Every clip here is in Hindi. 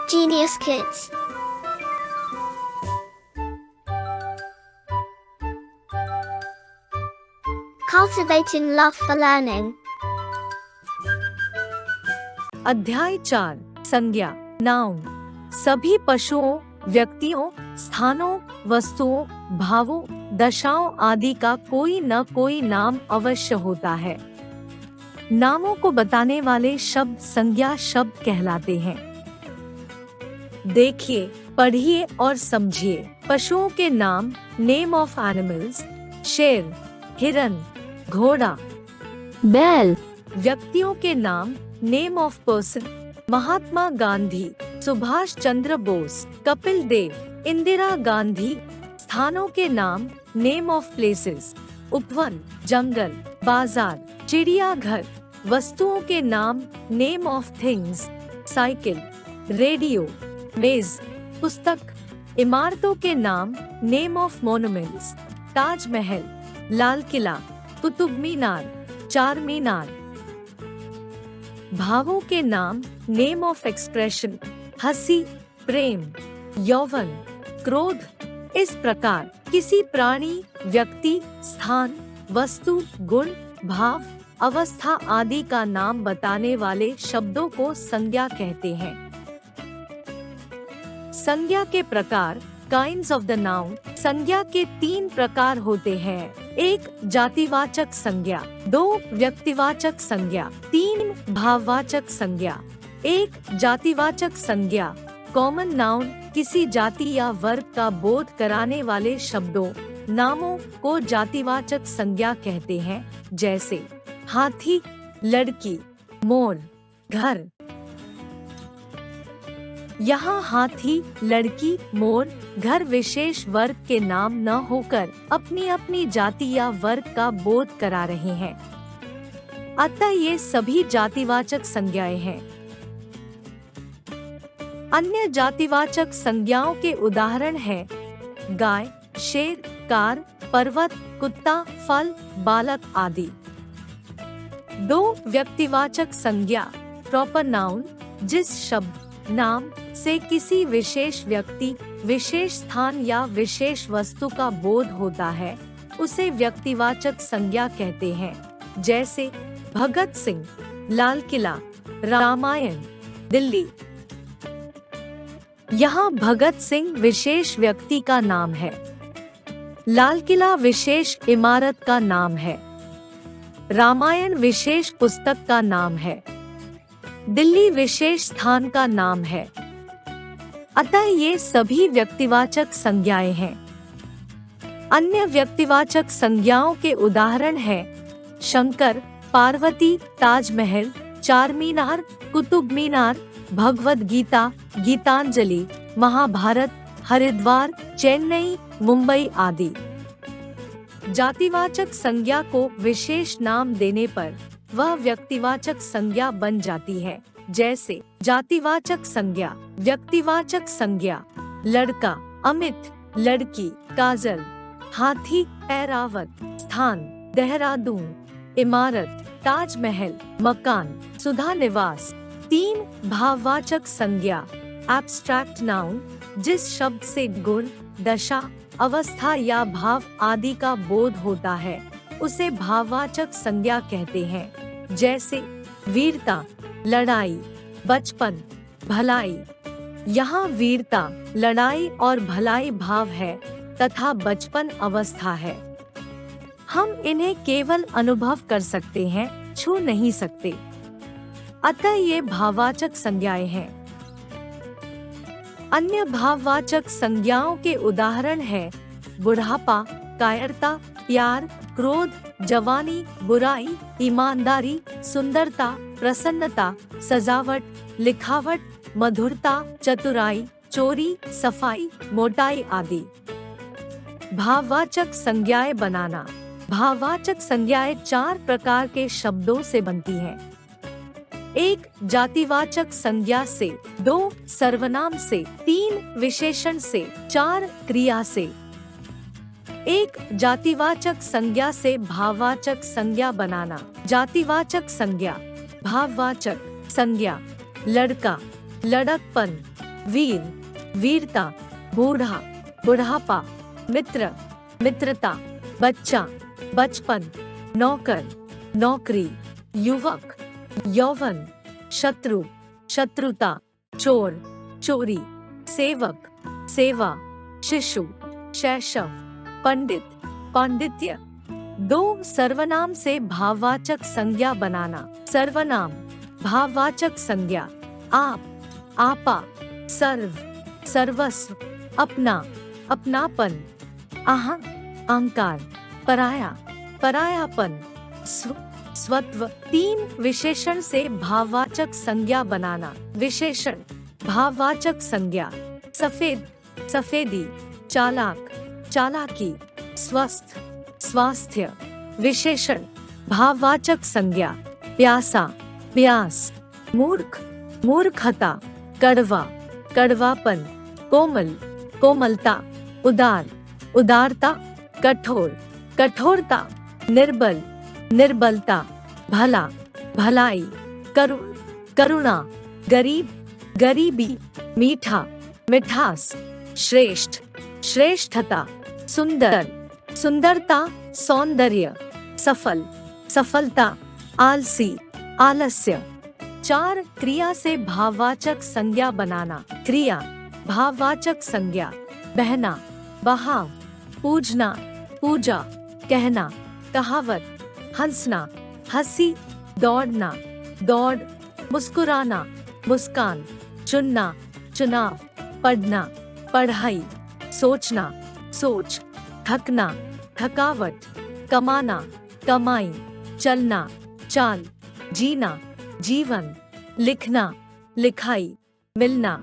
Genius Kids. Cultivating love for learning. अध्याय 4 संज्ञा नाउन। सभी पशुओं, व्यक्तियों, स्थानों, वस्तुओं, भावों, दशाओं आदि का कोई न कोई नाम अवश्य होता है। नामों को बताने वाले शब्द संज्ञा शब्द कहलाते हैं। देखिए, पढ़िए और समझिए। पशुओं के नाम नेम ऑफ एनिमल्स, शेर, हिरन, घोड़ा, बैल। व्यक्तियों के नाम name of person, Mahatma Gandhi, Subhash Chandra Bose, Kapil Dev, Indira Gandhi. स्थानों के नाम नेम ऑफ प्लेसेस, उपवन, जंगल, बाजार, चिड़ियाघर। वस्तुओं के नाम name of things, cycle, radio, मेज, पुस्तक। इमारतों के नाम name of monuments, Taj Mahal, Lal Qila, Qutub Minar, चार मीनार। भावों के नाम नेम ऑफ एक्सप्रेशन, हंसी, प्रेम, यौवन, क्रोध। इस प्रकार किसी प्राणी, व्यक्ति, स्थान, वस्तु, गुण, भाव, अवस्था आदि का नाम बताने वाले शब्दों को संज्ञा कहते हैं। संज्ञा के प्रकार काइंड्स ऑफ द नाउन। संज्ञा के 3 प्रकार होते हैं। 1 जातिवाचक संज्ञा, 2 व्यक्तिवाचक संज्ञा, 3 भाववाचक संज्ञा। 1 जातिवाचक संज्ञा कॉमन नाउन, किसी जाति या वर्ग का बोध कराने वाले शब्दों, नामों को जातिवाचक संज्ञा कहते हैं। जैसे हाथी, लड़की, मोर, घर। यहाँ हाथी, लड़की, मोर, घर विशेष वर्ग के नाम न होकर अपनी अपनी जाति या वर्ग का बोध करा रहे हैं। अतः ये सभी जातिवाचक संज्ञाएं हैं। अन्य जातिवाचक संज्ञाओं के उदाहरण हैं गाय, शेर, कार, पर्वत, कुत्ता, फल, बालक आदि। 2 व्यक्तिवाचक संज्ञा प्रॉपर नाउन, जिस शब्द, नाम से किसी विशेष व्यक्ति, विशेष स्थान या विशेष वस्तु का बोध होता है, उसे व्यक्तिवाचक संज्ञा कहते हैं। जैसे भगत सिंह, लाल किला, रामायण, दिल्ली। यहाँ भगत सिंह विशेष व्यक्ति का नाम है, लाल किला विशेष इमारत का नाम है, रामायण विशेष पुस्तक का नाम है, दिल्ली विशेष स्थान का नाम है। अतः ये सभी व्यक्तिवाचक संज्ञाएं हैं। अन्य व्यक्तिवाचक संज्ञाओं के उदाहरण हैं शंकर, पार्वती, ताजमहल, चार मीनार, कुतुब मीनार, भगवद गीता, गीतांजलि, महाभारत, हरिद्वार, चेन्नई, मुंबई आदि। जातिवाचक संज्ञा को विशेष नाम देने पर वह व्यक्तिवाचक संज्ञा बन जाती है। जैसे जातिवाचक संज्ञा, व्यक्तिवाचक संज्ञा लड़का, अमित, लड़की, काजल, हाथी, ऐरावत, स्थान, देहरादून, इमारत, ताजमहल, मकान, सुधा निवास। 3 भाववाचक संज्ञा एब्स्ट्रैक्ट नाउन, जिस शब्द से गुण, दशा, अवस्था या भाव आदि का बोध होता है, उसे भाववाचक संज्ञा कहते हैं। जैसे वीरता, लड़ाई, बचपन, भलाई। यहाँ वीरता, लड़ाई और भलाई भाव है तथा बचपन अवस्था है। हम इन्हें केवल अनुभव कर सकते हैं, छू नहीं सकते। अतः ये भाववाचक संज्ञाएं हैं। अन्य भाववाचक संज्ञाओं के उदाहरण हैं बुढ़ापा, कायरता, प्यार, क्रोध, जवानी, बुराई, ईमानदारी, सुंदरता, प्रसन्नता, सजावट, लिखावट, मधुरता, चतुराई, चोरी, सफाई, मोटाई आदि। भाववाचक संज्ञाएं बनाना। भाववाचक संज्ञाएं 4 प्रकार के शब्दों से बनती हैं। 1 जातिवाचक संज्ञा से, 2 सर्वनाम से, 3 विशेषण से, 4 क्रिया से। 1 जातिवाचक संज्ञा से भाववाचक संज्ञा बनाना। जातिवाचक संज्ञा। भाववाचक संज्ञा लड़का, लड़कपन, वीर, वीरता, बूढ़ा, बुढ़ापा, मित्र, मित्रता, बच्चा, बचपन, नौकर, नौकरी, युवक, यौवन, शत्रु, शत्रुता, चोर, चोरी, सेवक, सेवा, शिशु, शैशव, पंडित, पांडित्य। 2 सर्वनाम से भाववाचक संज्ञा बनाना। सर्वनाम, भाववाचक संज्ञा, आप, आपा, सर्व, सर्वस्व, अपना, अपनापन, अहं, अहंकार, पराया, परायापन, स्व, स्वत्व। 3 विशेषण से भाववाचक संज्ञा बनाना। विशेषण, भाववाचक संज्ञा, सफेद, सफेदी, चालाक, चालाकी, स्वस्थ, स्वास्थ्य। विशेषण, भाववाचक संज्ञा, प्यासा, प्यास, मूर्ख, मूर्खता, कड़वा, कड़वापन, कोमल, कोमलता, उदार, उदारता, कठोर, कठोरता, निर्बल, निर्बलता, भला, भलाई, करुण, करुणा, गरीब, गरीबी, मीठा, मिठास, श्रेष्ठ, श्रेष्ठता, सुंदर, सुंदरता, सौंदर्य, सफल, सफलता, आलसी, आलस्य। 4 क्रिया से भाववाचक संज्ञा बनाना। क्रिया, भाववाचक संज्ञा, बहना, बहाव, पूजना, पूजा, कहना, कहावत, हंसना, हंसी, दौड़ना, दौड़, मुस्कुराना, मुस्कान, चुनना, चुनाव, पढ़ना, पढ़ाई, सोचना, सोच, थकना, थकावट, कमाना, कमाई, चलना, चाल, जीना, जीवन, लिखना, लिखाई, मिलना,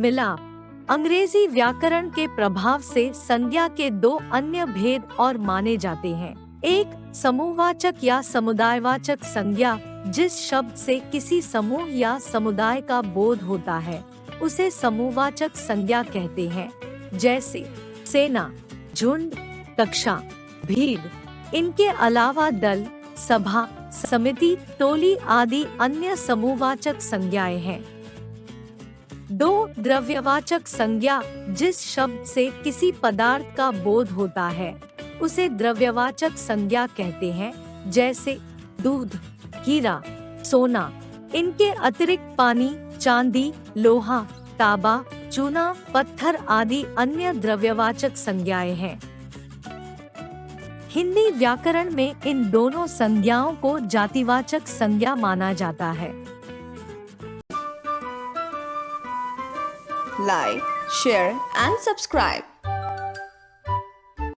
मिलाप। अंग्रेजी व्याकरण के प्रभाव से संज्ञा के 2 अन्य भेद और माने जाते हैं। एक, समूहवाचक या समुदायवाचक संज्ञा, जिस शब्द से किसी समूह या समुदाय का बोध होता है उसे समूहवाचक संज्ञा कहते हैं। जैसे सेना, झुंड, कक्षा, भीड़। इनके अलावा दल, सभा, समिति, टोली आदि अन्य समूहवाचक संज्ञाएं हैं। 2, द्रव्यवाचक संज्ञा, जिस शब्द से किसी पदार्थ का बोध होता है उसे द्रव्यवाचक संज्ञा कहते हैं। जैसे दूध, हीरा, सोना। इनके अतिरिक्त पानी, चांदी, लोहा, तांबा, चूना, पत्थर आदि अन्य द्रव्यवाचक संज्ञाएं हैं। हिंदी व्याकरण में इन दोनों संज्ञाओं को जातिवाचक संज्ञा माना जाता है। Like, share and subscribe.